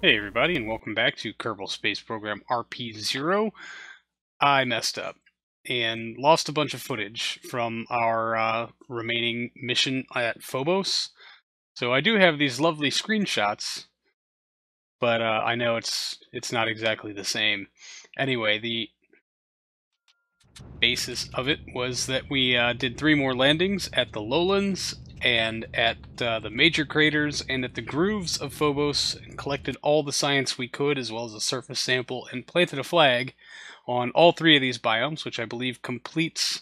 Hey everybody, and welcome back to Kerbal Space Program RP-0. I messed up and lost a bunch of footage from our remaining mission at Phobos. So I do have these lovely screenshots, but I know it's not exactly the same. Anyway, the basis of it was that we did 3 more landings at the lowlands and at the major craters and at the grooves of Phobos, and collected all the science we could as well as a surface sample and planted a flag on all 3 of these biomes, which I believe completes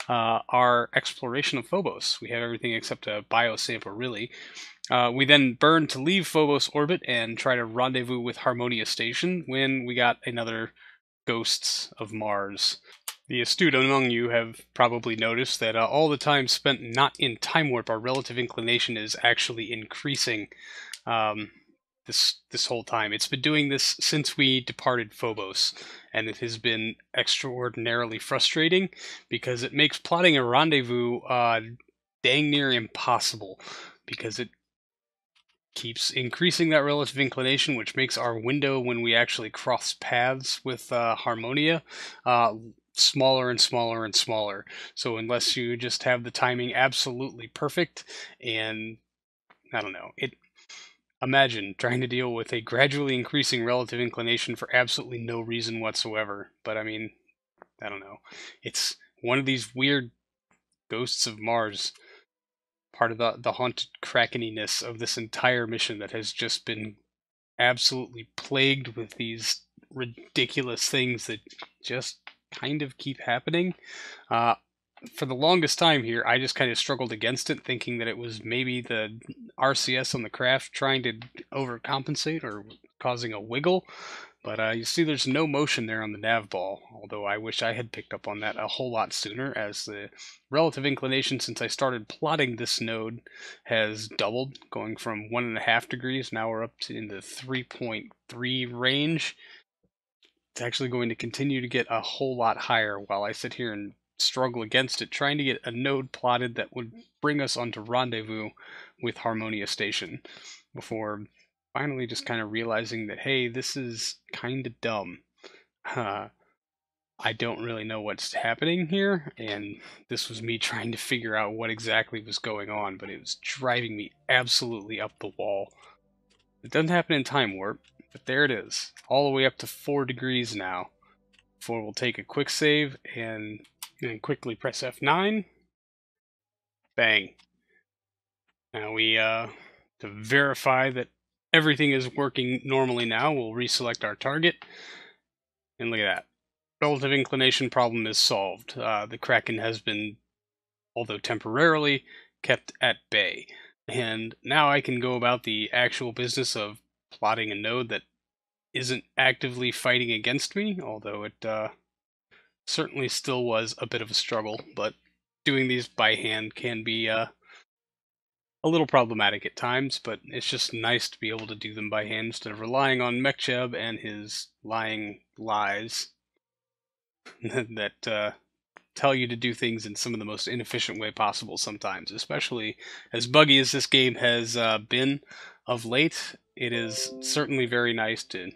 our exploration of Phobos. We have everything except a bio sample, really. We then burned to leave Phobos orbit and try to rendezvous with Harmonia Station when we got another Ghosts of Mars. The astute among you have probably noticed that all the time spent not in time warp, our relative inclination is actually increasing this whole time. It's been doing this since we departed Phobos, and it has been extraordinarily frustrating because it makes plotting a rendezvous dang near impossible, because it keeps increasing that relative inclination, which makes our window when we actually cross paths with Harmonia smaller and smaller and smaller. So unless you just have the timing absolutely perfect, and I don't know, imagine trying to deal with a gradually increasing relative inclination for absolutely no reason whatsoever. But I mean, I don't know. It's one of these weird Ghosts of Mars, part of the haunted krakeniness of this entire mission that has just been absolutely plagued with these ridiculous things that just kind of keep happening. For the longest time here, I just kind of struggled against it, thinking that it was maybe the RCS on the craft trying to overcompensate or causing a wiggle. But you see there's no motion there on the nav ball, although I wish I had picked up on that a whole lot sooner, as the relative inclination since I started plotting this node has doubled, going from 1.5 degrees, now we're up to in the 3.3 range. It's actually going to continue to get a whole lot higher while I sit here and struggle against it, trying to get a node plotted that would bring us onto rendezvous with Harmonia Station, before finally just kind of realizing that, hey, this is kind of dumb. I don't really know what's happening here, and this was me trying to figure out what exactly was going on, but it was driving me absolutely up the wall. It doesn't happen in time warp, but there it is, all the way up to 4 degrees now, before we'll take a quick save and quickly press F9. Bang. Now we, to verify that everything is working normally now, we'll reselect our target, and look at that. Relative inclination problem is solved. The Kraken has been, although temporarily, kept at bay. And now I can go about the actual business of plotting a node that isn't actively fighting against me, although it certainly still was a bit of a struggle. But doing these by hand can be a little problematic at times, but it's just nice to be able to do them by hand instead of relying on Mech Jeb and his lying lies that tell you to do things in some of the most inefficient way possible sometimes, especially as buggy as this game has been of late. It is certainly very nice to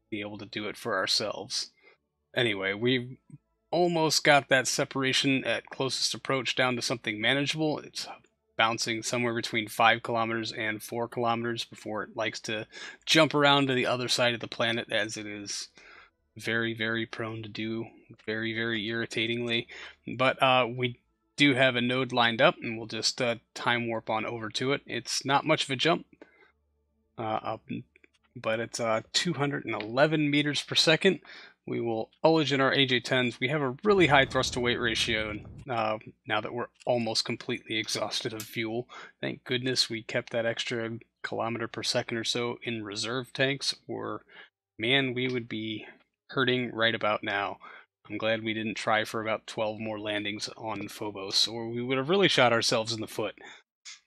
be able to do it for ourselves. Anyway, we've almost got that separation at closest approach down to something manageable. It's bouncing somewhere between 5 kilometers and 4 kilometers before it likes to jump around to the other side of the planet, as it is very, very prone to do, very, very irritatingly. But we do have a node lined up, and we'll just time warp on over to it. It's not much of a jump, but it's 211 meters per second. We will ullage in our AJ-10s. We have a really high thrust-to-weight ratio now that we're almost completely exhausted of fuel. Thank goodness we kept that extra kilometer per second or so in reserve tanks, or man, we would be hurting right about now. I'm glad we didn't try for about 12 more landings on Phobos, or we would have really shot ourselves in the foot.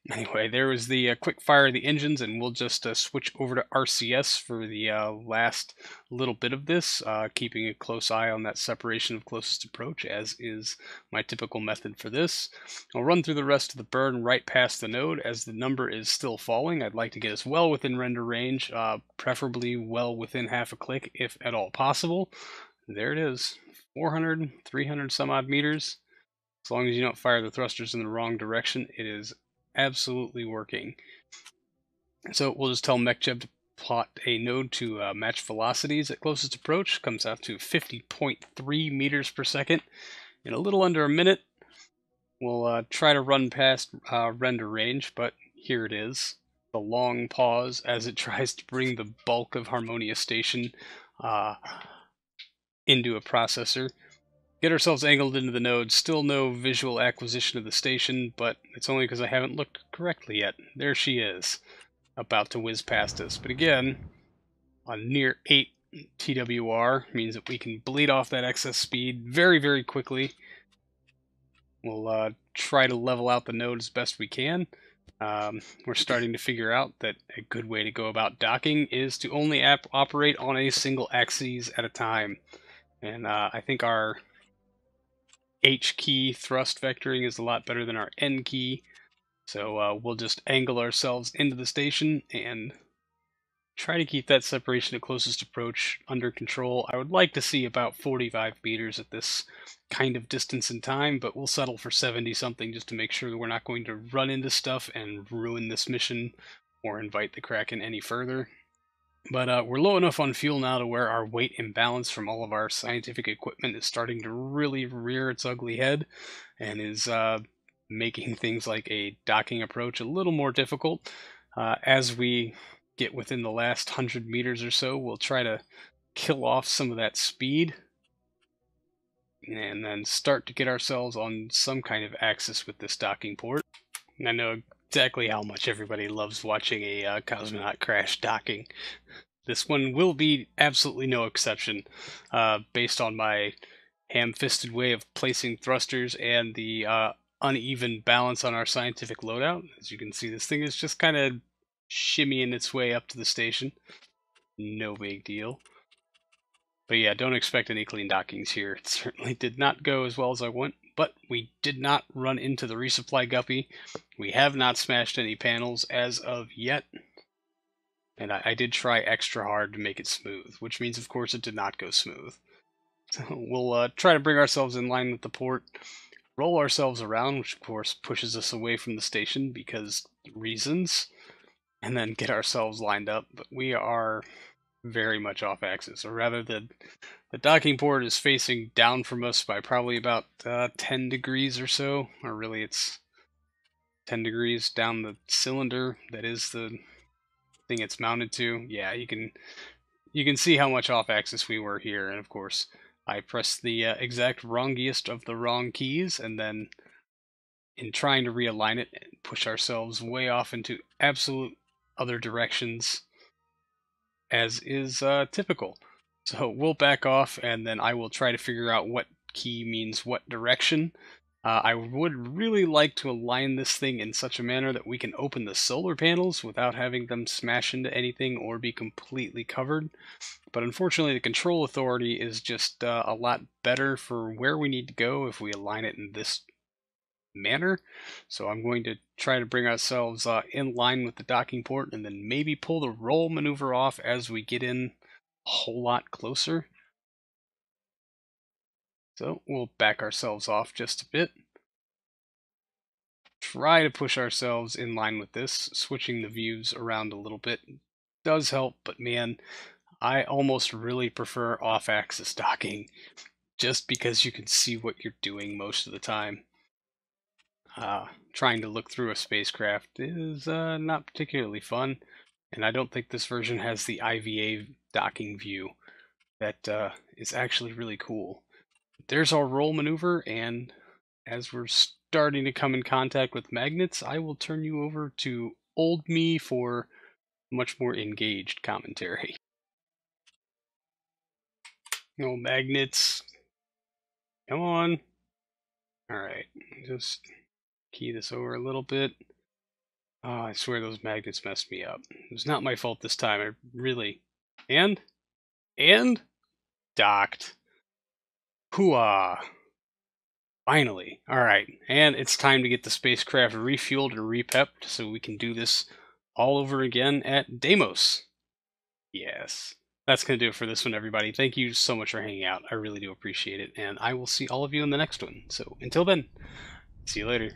Anyway, there was the quick fire of the engines, and we'll just switch over to RCS for the last little bit of this, keeping a close eye on that separation of closest approach, as is my typical method for this. I'll run through the rest of the burn right past the node, as the number is still falling. I'd like to get us well within render range, preferably well within half a click, if at all possible. There it is, 400, 300 some odd meters. As long as you don't fire the thrusters in the wrong direction, it is absolutely working. So we'll just tell Mech Jeb to plot a node to match velocities at closest approach. Comes out to 50.3 meters per second in a little under a minute. We'll try to run past render range, but here it is. The long pause as it tries to bring the bulk of Harmonia Station into a processor. Get ourselves angled into the node. Still no visual acquisition of the station, but it's only because I haven't looked correctly yet. There she is, about to whiz past us. But again, on near 8 TWR means that we can bleed off that excess speed very, very quickly. We'll try to level out the node as best we can. We're starting to figure out that a good way to go about docking is to only operate on a single axis at a time. And I think our H key thrust vectoring is a lot better than our N key, so we'll just angle ourselves into the station and try to keep that separation at closest approach under control. I would like to see about 45 meters at this kind of distance and time, but we'll settle for 70 something just to make sure that we're not going to run into stuff and ruin this mission or invite the Kraken any further. But we're low enough on fuel now to where our weight imbalance from all of our scientific equipment is starting to really rear its ugly head, and is making things like a docking approach a little more difficult. As we get within the last 100 meters or so, we'll try to kill off some of that speed, and then start to get ourselves on some kind of axis with this docking port. And I know exactly how much everybody loves watching a Cosmonaut crash docking. This one will be absolutely no exception, based on my ham-fisted way of placing thrusters and the uneven balance on our scientific loadout. As you can see, this thing is just kind of shimmying its way up to the station. No big deal. But yeah, don't expect any clean dockings here. It certainly did not go as well as I want, but we did not run into the resupply guppy. We have not smashed any panels as of yet. And I did try extra hard to make it smooth, which means, of course, it did not go smooth. So we'll try to bring ourselves in line with the port, roll ourselves around, which, of course, pushes us away from the station because reasons, and then get ourselves lined up. But we are very much off axis, or rather, the docking port is facing down from us by probably about 10 degrees or so, or really it's 10 degrees down the cylinder that is the thing it's mounted to. Yeah, you can see how much off axis we were here, and of course I pressed the exact wrongiest of the wrong keys, and then in trying to realign it, push ourselves way off into absolute other directions, as is typical. So we'll back off, and then I will try to figure out what key means what direction. I would really like to align this thing in such a manner that we can open the solar panels without having them smash into anything or be completely covered. But unfortunately, the control authority is just a lot better for where we need to go if we align it in this manner. So I'm going to try to bring ourselves in line with the docking port, and then maybe pull the roll maneuver off as we get in a whole lot closer. So we'll back ourselves off just a bit. Try to push ourselves in line with this. Switching the views around a little bit does help, but man, I almost really prefer off-axis docking, just because you can see what you're doing most of the time. Trying to look through a spacecraft is not particularly fun, and I don't think this version has the IVA docking view that is actually really cool. There's our roll maneuver, and as we're starting to come in contact with magnets, I will turn you over to old me for much more engaged commentary. No magnets. Come on. Alright, just key this over a little bit. Oh, I swear those magnets messed me up. It was not my fault this time. I really... And? Docked. Hooah! Finally. Alright, and it's time to get the spacecraft refueled and repepped so we can do this all over again at Deimos. Yes. That's going to do it for this one, everybody. Thank you so much for hanging out. I really do appreciate it, and I will see all of you in the next one. So until then, see you later.